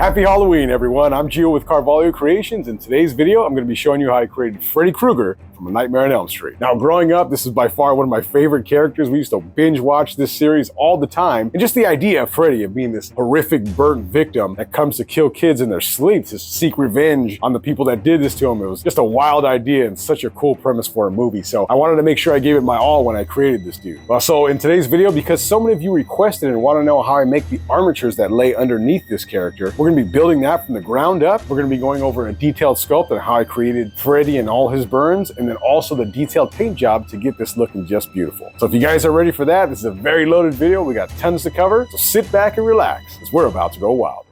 Happy Halloween, everyone. I'm Gio with Carvalho Creations. In today's video, I'm going to be showing you how I created Freddy Krueger from A Nightmare on Elm Street. Now, growing up, this is by far one of my favorite characters. We used to binge watch this series all the time. And just the idea of Freddy, of being this horrific burnt victim that comes to kill kids in their sleep to seek revenge on the people that did this to him. It was just a wild idea and such a cool premise for a movie. So I wanted to make sure I gave it my all when I created this dude. So in today's video, because so many of you requested and want to know how I make the armatures that lay underneath this character, we're going to be building that from the ground up. We're going to be going over a detailed sculpt on how I created Freddy and all his burns, and then also the detailed paint job to get this looking just beautiful. So if you guys are ready for that, this is a very loaded video. We got tons to cover, so sit back and relax because we're about to go wild.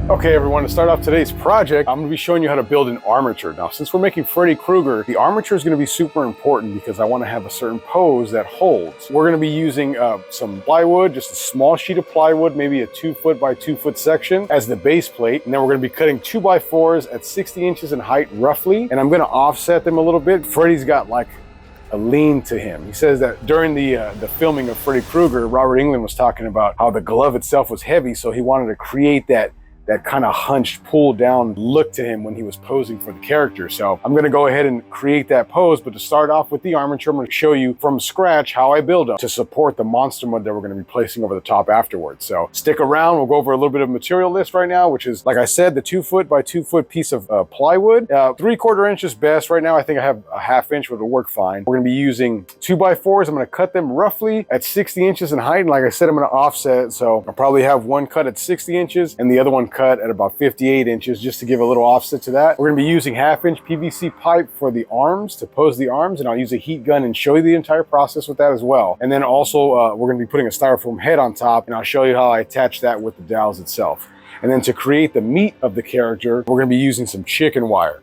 Okay, everyone, to start off today's project, I'm going to be showing you how to build an armature. Now, since we're making Freddy Krueger, the armature is going to be super important because I want to have a certain pose that holds. We're going to be using some plywood, just a small sheet of plywood, maybe a 2 foot by 2 foot section as the base plate. And then we're going to be cutting 2x4s at 60 inches in height, roughly. And I'm going to offset them a little bit. Freddy's got like a lean to him. He says that during the filming of Freddy Krueger, Robert Englund was talking about how the glove itself was heavy, so he wanted to create that kind of hunched, pulled down look to him when he was posing for the character. So I'm gonna go ahead and create that pose, but to start off with the armature, I'm gonna show you from scratch how I build them to support the monster mud that we're gonna be placing over the top afterwards. So stick around, we'll go over a little bit of material list right now, which is, like I said, the 2 foot by 2 foot piece of plywood. 3/4 inch is best. Right now, I think I have a 1/2 inch, which will work fine. We're gonna be using 2x4s. I'm gonna cut them roughly at 60 inches in height. And like I said, I'm gonna offset. So I'll probably have one cut at 60 inches and the other one cut at about 58 inches, just to give a little offset to that. We're gonna be using 1/2 inch PVC pipe for the arms, to pose the arms, and I'll use a heat gun and show you the entire process with that as well. And then also, we're gonna be putting a styrofoam head on top, and I'll show you how I attach that with the dowels itself. And then to create the meat of the character, we're gonna be using some chicken wire.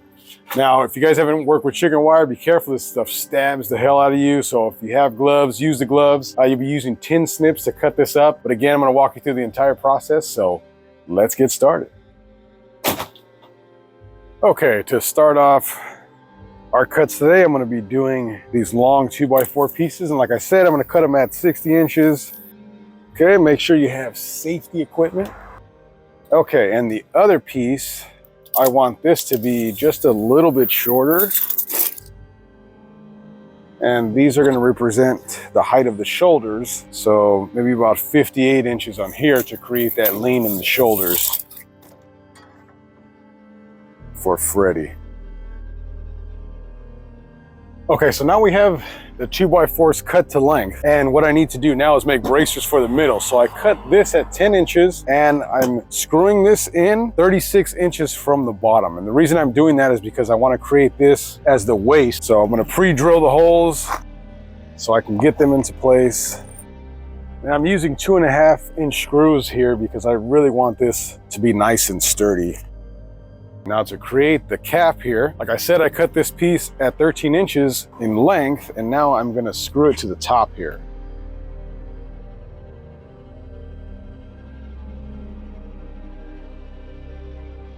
Now, if you guys haven't worked with chicken wire, be careful. This stuff stabs the hell out of you. So if you have gloves, use the gloves. You'll be using tin snips to cut this up. But again, I'm gonna walk you through the entire process. So let's get started. Okay, to start off our cuts today, I'm gonna be doing these long 2x4 pieces. And like I said, I'm gonna cut them at 60 inches. Okay, make sure you have safety equipment. Okay, and the other piece, I want this to be just a little bit shorter. And these are gonna represent the height of the shoulders. So maybe about 58 inches on here to create that lean in the shoulders for Freddy. Okay, so now we have the 2x4s cut to length. And what I need to do now is make bracers for the middle. So I cut this at 10 inches and I'm screwing this in 36 inches from the bottom. And the reason I'm doing that is because I want to create this as the waist. So I'm going to pre-drill the holes so I can get them into place. And I'm using 2.5 inch screws here because I really want this to be nice and sturdy. Now to create the cap here, like I said, I cut this piece at 13 inches in length, and now I'm gonna screw it to the top here.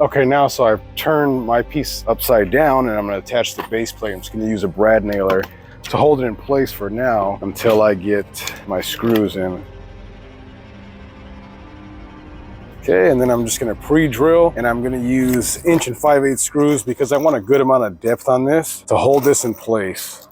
Okay, now so I've turned my piece upside down and I'm gonna attach the base plate. I'm just gonna use a brad nailer to hold it in place for now until I get my screws in. Okay, and then I'm just gonna pre-drill, and I'm gonna use 1 5/8 screws because I want a good amount of depth on this to hold this in place.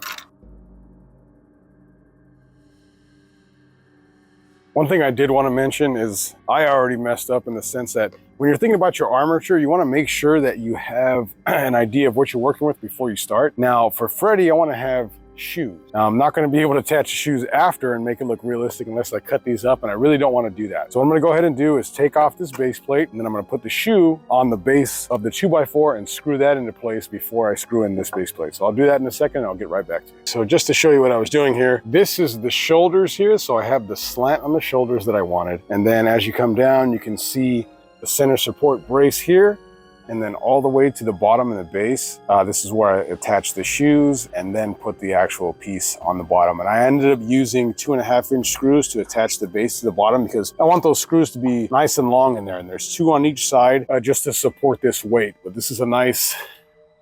One thing I did want to mention is I already messed up in the sense that when you're thinking about your armature, you want to make sure that you have an idea of what you're working with before you start. Now for Freddy, I want to have shoes. Now, I'm not going to be able to attach the shoes after and make it look realistic unless I cut these up, and I really don't want to do that. So what I'm going to go ahead and do is take off this base plate, and then I'm going to put the shoe on the base of the 2x4 and screw that into place before I screw in this base plate. So I'll do that in a second and I'll get right back to you. So just to show you what I was doing here, this is the shoulders here. So I have the slant on the shoulders that I wanted. And then as you come down, you can see the center support brace here. And then all the way to the bottom of the base, this is where I attach the shoes and then put the actual piece on the bottom. And I ended up using 2.5 inch screws to attach the base to the bottom because I want those screws to be nice and long in there. And there's 2 on each side just to support this weight. But this is a nice,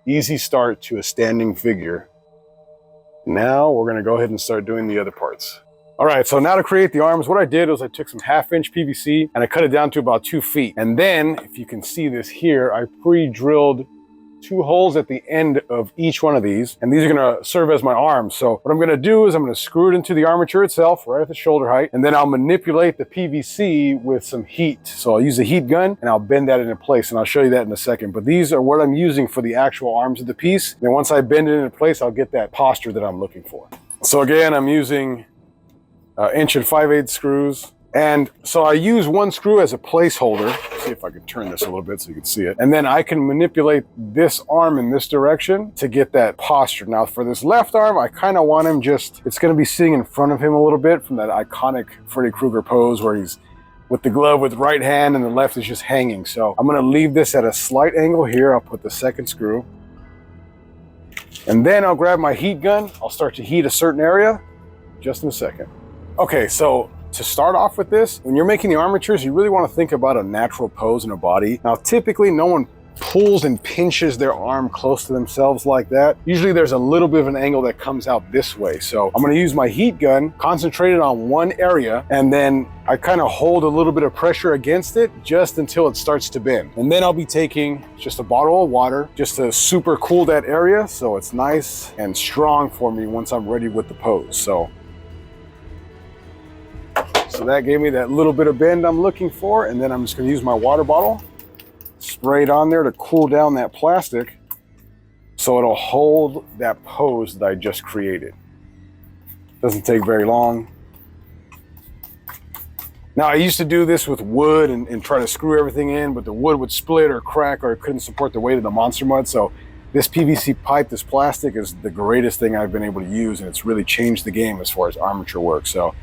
easy start to a standing figure. Now we're gonna go ahead and start doing the other parts. All right, so now to create the arms, what I did was I took some 1/2-inch PVC and I cut it down to about 2 feet. And then, if you can see this here, I pre-drilled 2 holes at the end of each one of these, and these are gonna serve as my arms. So what I'm gonna do is I'm gonna screw it into the armature itself, right at the shoulder height, and then I'll manipulate the PVC with some heat. So I'll use a heat gun and I'll bend that into place, and I'll show you that in a second. But these are what I'm using for the actual arms of the piece. And then once I bend it into place, I'll get that posture that I'm looking for. So again, I'm using 1 5/8" screws. And so I use 1 screw as a placeholder. Let's see if I can turn this a little bit so you can see it. And then I can manipulate this arm in this direction to get that posture. Now for this left arm, I kind of want him it's gonna be sitting in front of him a little bit from that iconic Freddy Krueger pose where he's with the glove with right hand and the left is just hanging. So I'm gonna leave this at a slight angle here. I'll put the 2nd screw. And then I'll grab my heat gun. I'll start to heat a certain area just in a second. Okay, so to start off with this, when you're making the armatures, you really want to think about a natural pose in a body. Now, typically no one pulls and pinches their arm close to themselves like that. Usually there's a little bit of an angle that comes out this way. So I'm going to use my heat gun, concentrate it on one area, and then I kind of hold a little bit of pressure against it just until it starts to bend. And then I'll be taking just a bottle of water just to super cool that area so it's nice and strong for me once I'm ready with the pose. So that gave me that little bit of bend I'm looking for, and then I'm just going to use my water bottle, spray it on there to cool down that plastic so it'll hold that pose that I just created. Doesn't take very long. Now I used to do this with wood and try to screw everything in, but the wood would split or crack or it couldn't support the weight of the monster mud. So this PVC pipe, this plastic, is the greatest thing I've been able to use, and it's really changed the game as far as armature work. So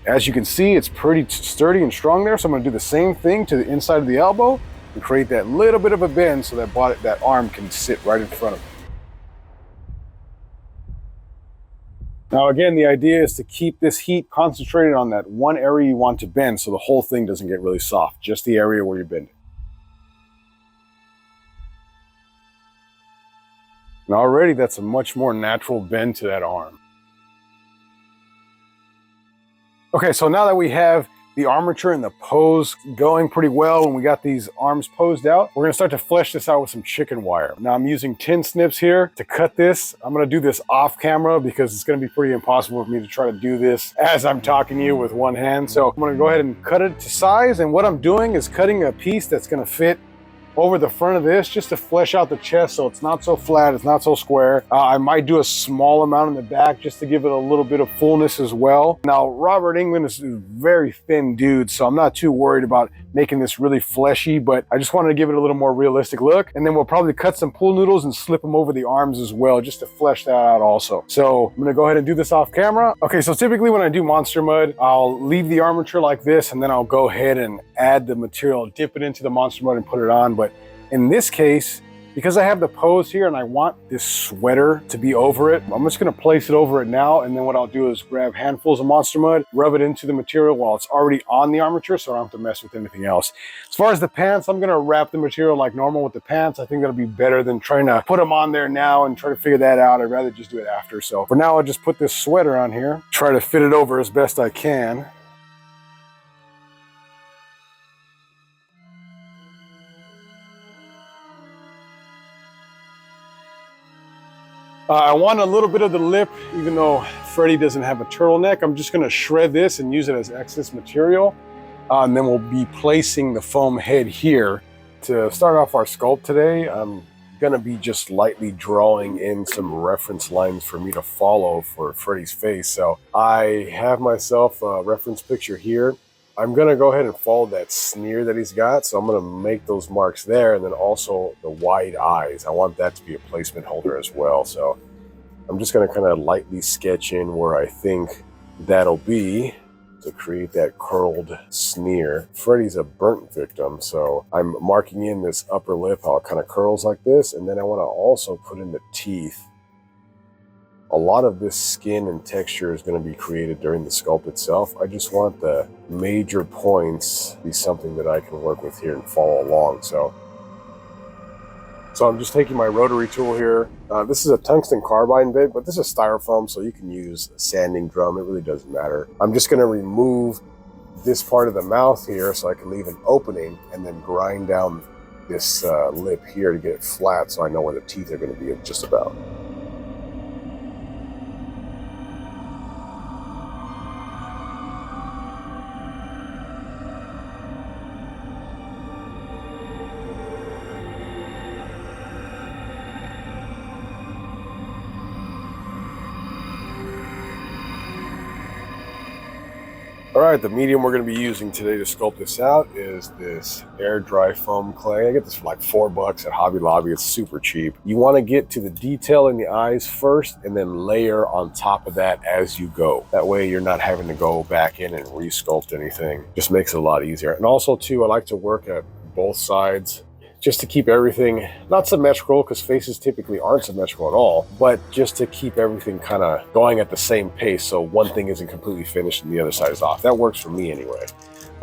as you can see, it's pretty sturdy and strong there. So I'm gonna do the same thing to the inside of the elbow and create that little bit of a bend so that arm can sit right in front of me. Now again, the idea is to keep this heat concentrated on that one area you want to bend so the whole thing doesn't get really soft, just the area where you're bending. Now already that's a much more natural bend to that arm. Okay, so now that we have the armature and the pose going pretty well and we got these arms posed out, we're gonna start to flesh this out with some chicken wire. Now I'm using tin snips here to cut this. I'm gonna do this off camera because it's gonna be pretty impossible for me to try to do this as I'm talking to you with one hand. So I'm gonna go ahead and cut it to size, and what I'm doing is cutting a piece that's gonna fit over the front of this just to flesh out the chest so it's not so flat, it's not so square. I might do a small amount in the back just to give it a little bit of fullness as well. Now, Robert England is a very thin dude, so I'm not too worried about making this really fleshy, but I just wanted to give it a little more realistic look. And then we'll probably cut some pool noodles and slip them over the arms as well, just to flesh that out also. So I'm gonna go ahead and do this off camera. Okay, so typically when I do monster mud, I'll leave the armature like this, and then I'll go ahead and add the material, dip it into the monster mud and put it on. But in this case, because I have the pose here and I want this sweater to be over it, I'm just gonna place it over it now, and then what I'll do is grab handfuls of monster mud, rub it into the material while it's already on the armature so I don't have to mess with anything else. As far as the pants, I'm gonna wrap the material like normal with the pants. I think that'll be better than trying to put them on there now and try to figure that out. I'd rather just do it after. So for now, I'll just put this sweater on here, try to fit it over as best I can. I want a little bit of the lip, even though Freddy doesn't have a turtleneck. I'm just gonna shred this and use it as excess material. And then we'll be placing the foam head here. To start off our sculpt today, I'm gonna be just lightly drawing in some reference lines for me to follow for Freddy's face. So I have myself a reference picture here. I'm gonna go ahead and follow that sneer that he's got. So I'm gonna make those marks there, and then also the wide eyes. I want that to be a placement holder as well. So I'm just gonna kind of lightly sketch in where I think that'll be to create that curled sneer. Freddy's a burnt victim, so I'm marking in this upper lip, how it kind of curls like this. And then I wanna also put in the teeth. A lot of this skin and texture is going to be created during the sculpt itself. I just want the major points to be something that I can work with here and follow along. So So I'm just taking my rotary tool here. This is a tungsten carbide bit, but this is styrofoam, so you can use a sanding drum. It really doesn't matter. I'm just gonna remove this part of the mouth here so I can leave an opening and then grind down this lip here to get it flat so I know where the teeth are gonna be just about. All right, the medium we're going to be using today to sculpt this out is this air dry foam clay. I get this for like $4 at Hobby Lobby. It's super cheap. You want to get to the detail in the eyes first and then layer on top of that as you go. That way you're not having to go back in and re-sculpt anything. Just makes it a lot easier. And also too, I like to work at both sides just to keep everything not symmetrical, because faces typically aren't symmetrical at all, but just to keep everything kind of going at the same pace so one thing isn't completely finished and the other side is off. That works for me anyway.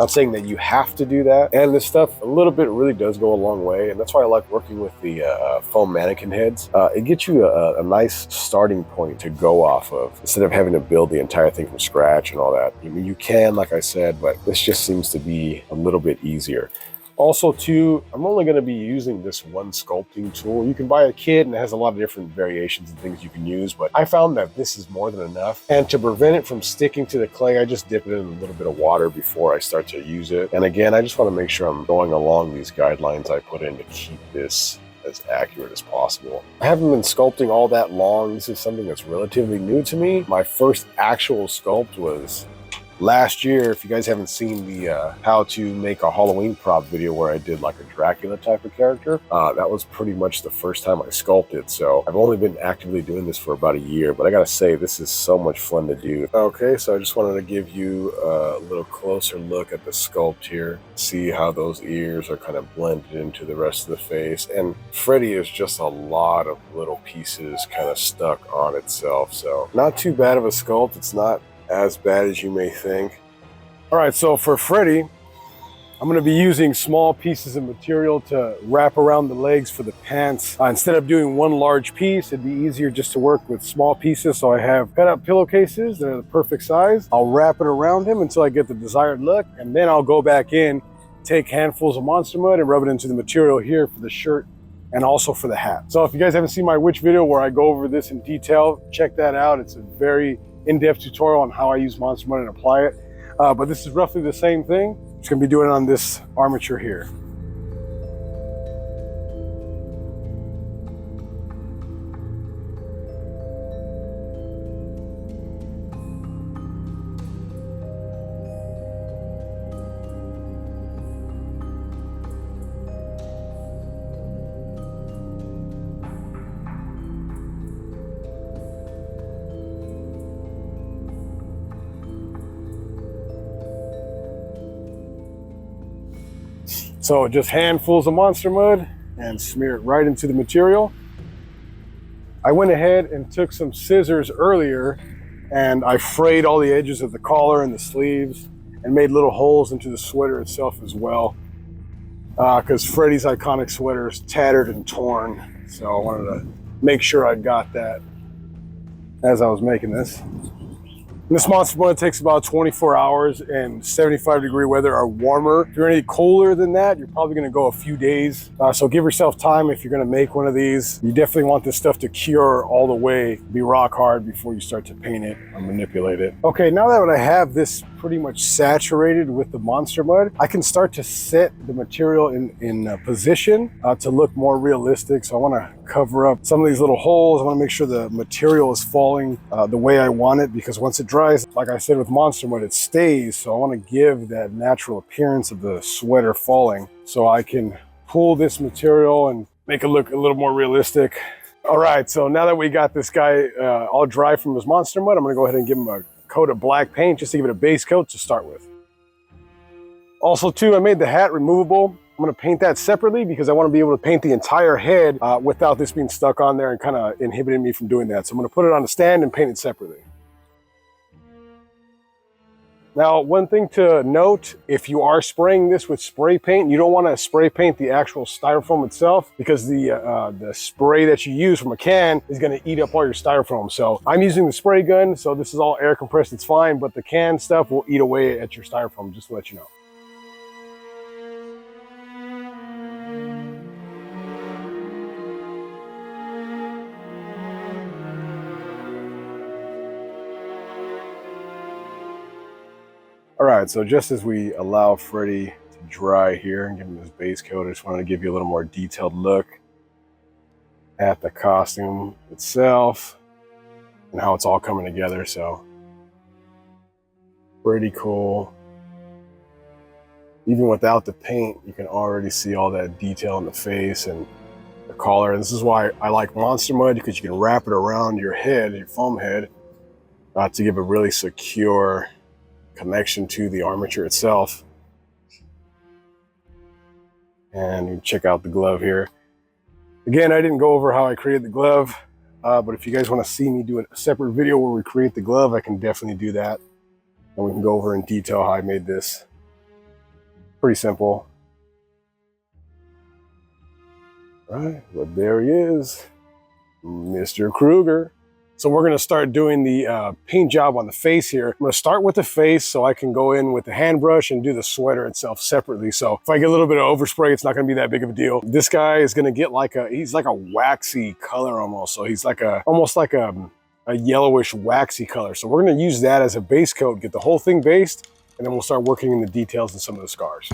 Not saying that you have to do that, and this stuff a little bit really does go a long way, and that's why I like working with the foam mannequin heads. It gets you a nice starting point to go off of instead of having to build the entire thing from scratch and all that. I mean, you can, like I said, but this just seems to be a little bit easier. Also too, I'm only going to be using this one sculpting tool. You can buy a kit and it has a lot of different variations and things you can use, but I found that this is more than enough. And to prevent it from sticking to the clay, I just dip it in a little bit of water before I start to use it. And again, I just want to make sure I'm going along these guidelines I put in to keep this as accurate as possible. I haven't been sculpting all that long. This is something that's relatively new to me. My first actual sculpt was last year. If you guys haven't seen the how to make a Halloween prop video where I did like a Dracula type of character, that was pretty much the first time I sculpted. So I've only been actively doing this for about a year, but I gotta say, this is so much fun to do. Okay, so I just wanted to give you a little closer look at the sculpt here. See how those ears are kind of blended into the rest of the face. And Freddy is just a lot of little pieces kind of stuck on itself. So not too bad of a sculpt. It's not as bad as you may think. All right, so for Freddy, I'm going to be using small pieces of material to wrap around the legs for the pants. Instead of doing one large piece, it'd be easier just to work with small pieces. So I have cut out pillowcases that are the perfect size. I'll wrap it around him until I get the desired look, and then I'll go back in, take handfuls of monster mud and rub it into the material here for the shirt and also for the hat. So if you guys haven't seen my witch video where I go over this in detail, check that out. It's a very in-depth tutorial on how I use monster mud and apply it. But this is roughly the same thing. Just gonna be doing it on this armature here. So just handfuls of monster mud and smear it right into the material. I went ahead and took some scissors earlier and I frayed all the edges of the collar and the sleeves and made little holes into the sweater itself as well. Because Freddy's iconic sweater is tattered and torn. So I wanted to make sure I got that as I was making this. And this monster mud takes about 24 hours in 75-degree weather or warmer. If you're any colder than that, you're probably gonna go a few days. So give yourself time if you're gonna make one of these. You definitely want this stuff to cure all the way, be rock hard before you start to paint it or manipulate it. Okay, now that I have this pretty much saturated with the monster mud, I can start to set the material in position to look more realistic. So I wanna cover up some of these little holes. I wanna make sure the material is falling the way I want it, because once it dries, like I said with monster mud, it stays. So I wanna give that natural appearance of the sweater falling so I can pull this material and make it look a little more realistic. All right, so now that we got this guy all dry from his monster mud, I'm gonna go ahead and give him a coat of black paint just to give it a base coat to start with. Also too, I made the hat removable. I'm gonna paint that separately because I wanna be able to paint the entire head without this being stuck on there and kind of inhibiting me from doing that. So I'm gonna put it on a stand and paint it separately. Now, one thing to note, if you are spraying this with spray paint, you don't want to spray paint the actual styrofoam itself because the spray that you use from a can is going to eat up all your styrofoam. So I'm using the spray gun, so this is all air compressed, it's fine, but the can stuff will eat away at your styrofoam, just to let you know. All right, so just as we allow Freddy to dry here and give him his base coat, I just wanted to give you a little more detailed look at the costume itself and how it's all coming together. So pretty cool. Even without the paint, you can already see all that detail in the face and the collar. This is why I like Monster Mud, because you can wrap it around your head, your foam head, to give a really secure connection to the armature itself. And check out the glove here. Again, I didn't go over how I created the glove, but if you guys want to see me do a separate video where we create the glove, I can definitely do that. And we can go over in detail how I made this. Pretty simple. All right, but there he is, Mr. Krueger. So we're going to start doing the paint job on the face here. I'm going to start with the face so I can go in with the hand brush and do the sweater itself separately. So if I get a little bit of overspray, it's not going to be that big of a deal. This guy is going to get like he's like a waxy color almost. So he's like almost like a yellowish waxy color. So we're going to use that as a base coat, get the whole thing based, and then we'll start working in the details and some of the scars.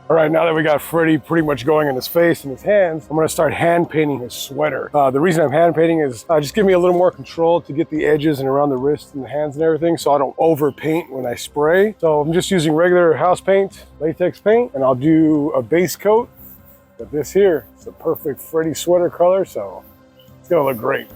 All right, now that we got Freddy pretty much going in his face and his hands, I'm gonna start hand painting his sweater. The reason I'm hand painting is just give me a little more control to get the edges and around the wrists and the hands and everything, so I don't over paint when I spray. So I'm just using regular house paint, latex paint, and I'll do a base coat. But this here is the perfect Freddy sweater color, so it's gonna look great.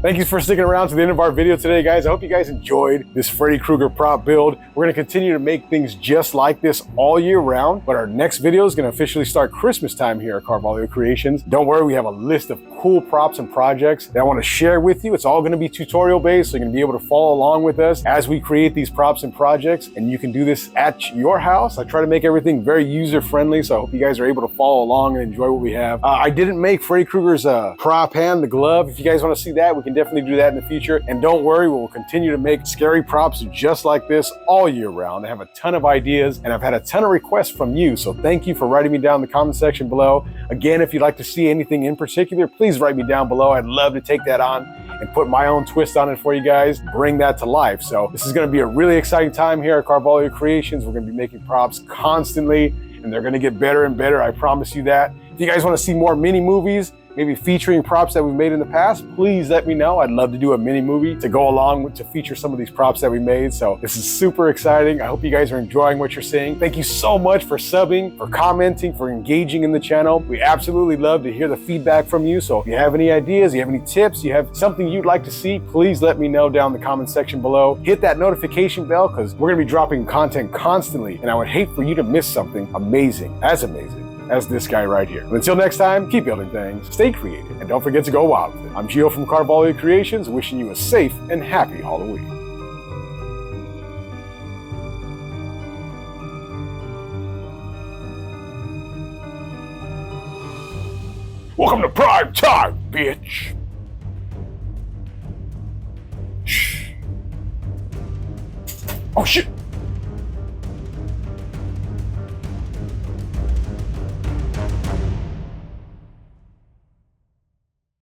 Thank you for sticking around to the end of our video today, guys. I hope you guys enjoyed this Freddy Krueger prop build. We're gonna continue to make things just like this all year round, but our next video is gonna officially start Christmas time here at Carvalho Creations. Don't worry, we have a list of cool props and projects that I wanna share with you. It's all gonna be tutorial based, so you're gonna be able to follow along with us as we create these props and projects, and you can do this at your house. I try to make everything very user-friendly, so I hope you guys are able to follow along and enjoy what we have. I didn't make Freddy Krueger's prop hand, the glove. If you guys wanna see that, we can definitely do that in the future. And don't worry, we'll continue to make scary props just like this all year round. I have a ton of ideas and I've had a ton of requests from you. So thank you for writing me down in the comment section below. Again, if you'd like to see anything in particular, please write me down below. I'd love to take that on and put my own twist on it for you guys, bring that to life. So this is gonna be a really exciting time here at Carvalho Creations. We're gonna be making props constantly and they're gonna get better and better, I promise you that. If you guys wanna see more mini movies, maybe featuring props that we've made in the past, please let me know. I'd love to do a mini movie to go along with, to feature some of these props that we made. So this is super exciting. I hope you guys are enjoying what you're seeing. Thank you so much for subbing, for commenting, for engaging in the channel. We absolutely love to hear the feedback from you. So if you have any ideas, you have any tips, you have something you'd like to see, please let me know down in the comment section below. Hit that notification bell because we're gonna be dropping content constantly and I would hate for you to miss something amazing as this guy right here. But until next time, keep building things, stay creative, and don't forget to go wild with it. I'm Gio from Carvalho Creations, wishing you a safe and happy Halloween. Welcome to prime time, bitch. Shh. Oh shit.